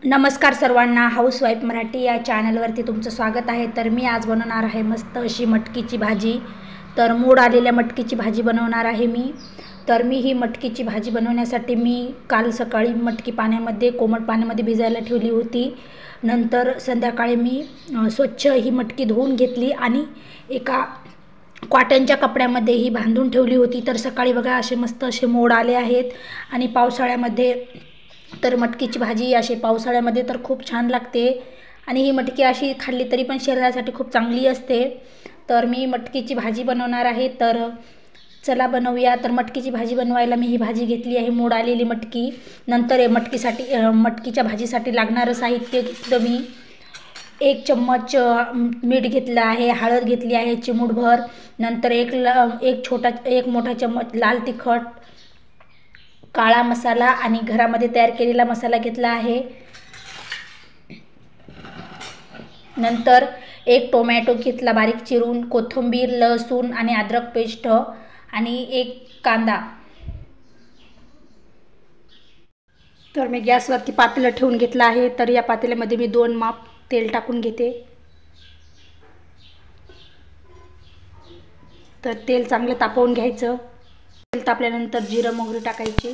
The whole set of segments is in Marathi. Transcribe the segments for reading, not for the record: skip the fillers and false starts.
नमस्कार सर्वांना, हाऊसवाईफ मराठी या चॅनलवरती तुमचं स्वागत आहे। तर मी आज बनवणार आहे मस्त अशी मटकीची भाजी। तर मोड आलेल्या मटकीची भाजी बनवणार आहे मी। तर मी ही मटकीची भाजी बनवण्यासाठी मी काल सकाळी मटकी पाण्यामध्ये कोमट पाण्यामध्ये भिजायला ठेवली होती। नंतर संध्याकाळी मी स्वच्छ ही मटकी धुवून घेतली आणि एका कॉटनच्या कपड्यामध्ये ही बांधून ठेवली होती। तर सकाळी बघा असे मस्त असे मोड आले आहेत आणि पावसाळ्यामध्ये तर मटकीची भाजी अशी पावसाळ्यामध्ये तर खूप छान लागते आणि ही मटकी अशी खाल्ली तरी पण शरीरासाठी खूप चांगली असते। तर मी मटकीची भाजी बनवणार आहे। तर चला बनवूया। तर मटकीची भाजी बनवायला मी ही भाजी घेतली आहे, मोड आलेली मटकी। नंतर मटकीच्या भाजीसाठी लागणारं साहित्य घेतलं मी। 1 चम्मच मीठ घेतलं आहे, हळद घेतली आहे चिमूटभर। नंतर एक मोठा चम्मच लाल तिखट, काळा मसाला आणि घरामध्ये तयार केलेला मसाला घेतला आहे। नंतर 1 टोमॅटो घेतला बारीक चिरून, कोथिंबीर, लसूण आणि अद्रक पेस्ट आणि 1 कांदा। तर मी गॅसवरती पातेलं ठेवून घेतलं आहे। तर या पातेल्यामध्ये मी 2 माप तेल टाकून घेते। तर तेल चांगलं तापवून घ्यायचं। तेल तापल्यानंतर जिरं मोहरी टाकायची,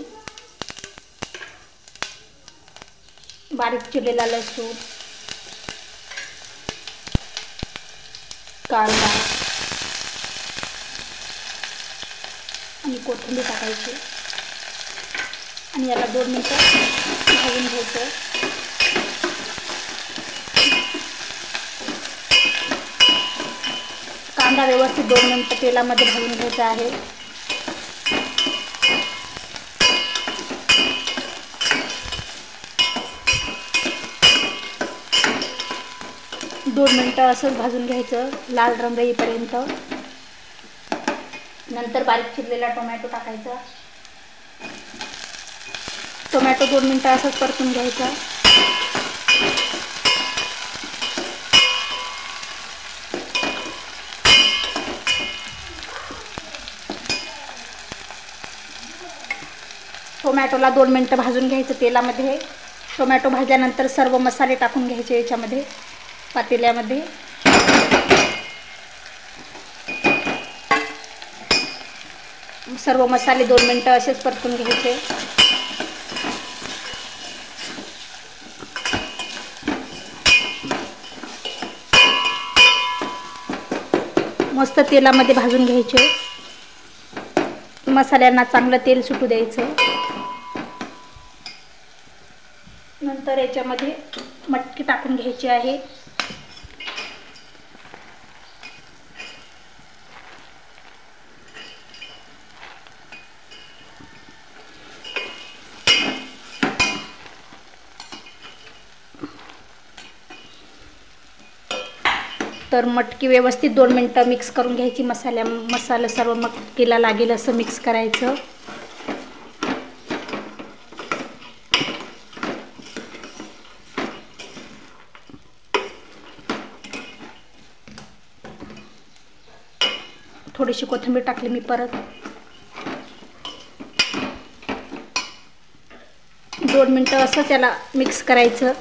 बारीक चिरलेला लसूण, कांदा आणि कोथिंबीर टाकायची आणि याला 2 मिनिटं भाजून घ्यायचं। कांदा व्यवस्थित 2 मिनिटं तेलामध्ये भाजून घ्यायचा आहे। 2 मिनिटं असंच भाजून घ्यायचं लाल रंग येईपर्यंत। नंतर बारीक चिरलेला टोमॅटो टाकायचा। टोमॅटो 2 मिनिटं असंच परतून घ्यायचा। टोमॅटोला 2 मिनिटं भाजून घ्यायचं तेलामध्ये। टोमॅटो भाजल्यानंतर सर्व मसाले टाकून घ्यायचे याच्यामध्ये पातेल्यामध्ये। सर्व मसाले 2 मिनिटं असेच परतून घ्यायचे। मस्त तेलामध्ये भाजून घ्यायचे। मसाल्यांना चांगलं तेल सुटू द्यायचं। नंतर याच्यामध्ये मटकी टाकून घ्यायची आहे। तर मटकी व्यवस्थित 2 मिनिटं मिक्स करून घ्यायची। मसाला सर्व मटकीला लागेल असं मिक्स करायचं। थोडीशी कोथिंबीर टाकली मी परत। 2 मिनिटं असं त्याला मिक्स करायचं।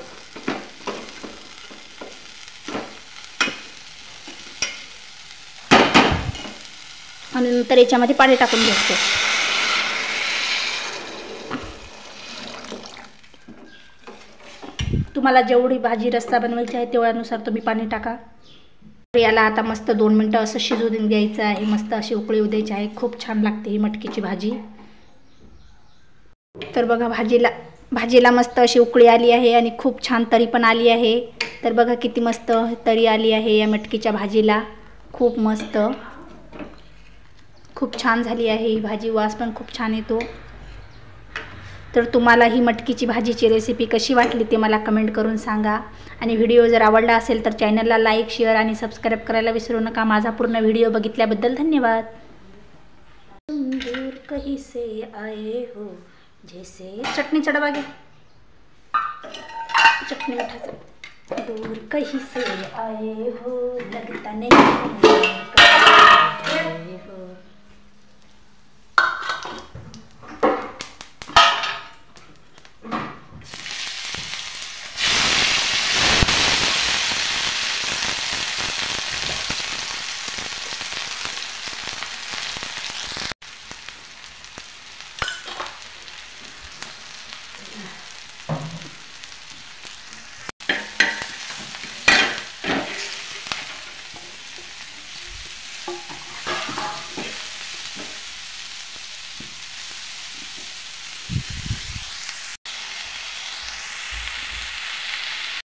आणि नंतर याच्यामध्ये पाणी टाकून घ्यायचं। तुम्हाला जेवढी भाजी रस्सा बनवायची आहे तेवढ्यानुसार तुम्ही पाणी टाका। याला आता मस्त 2 मिनिटं असं शिजू द्यायचं आहे। मस्त अशी उकळी येऊ द्यायची आहे। खूप छान लागते ही मटकीची भाजी। तर बघा भाजीला मस्त अशी उकळी आली आहे आणि खूप छान तरी पण आली आहे। तर बघा किती मस्त तरी आली आहे या मटकीच्या भाजीला। खूप मस्त, खूप छान झाली आहे ही भाजी। वास पण खूप छान येतो। तर तुम्हाला ही मटकीची भाजीची रेसिपी कशी वाटली ते मला कमेंट करून सांगा। आणि व्हिडिओ जर आवडला असेल तर चॅनलला लाईक, शेअर आणि सबस्क्राईब करायला विसरू नका। माझा पूर्ण व्हिडिओ बघितल्याबद्दल धन्यवाद। दूर कहीं से आए हो जैसे चटणी चढ़वा घे, चटणी मिठाचं। दूर कहीं से आए हो लगता नहीं हो।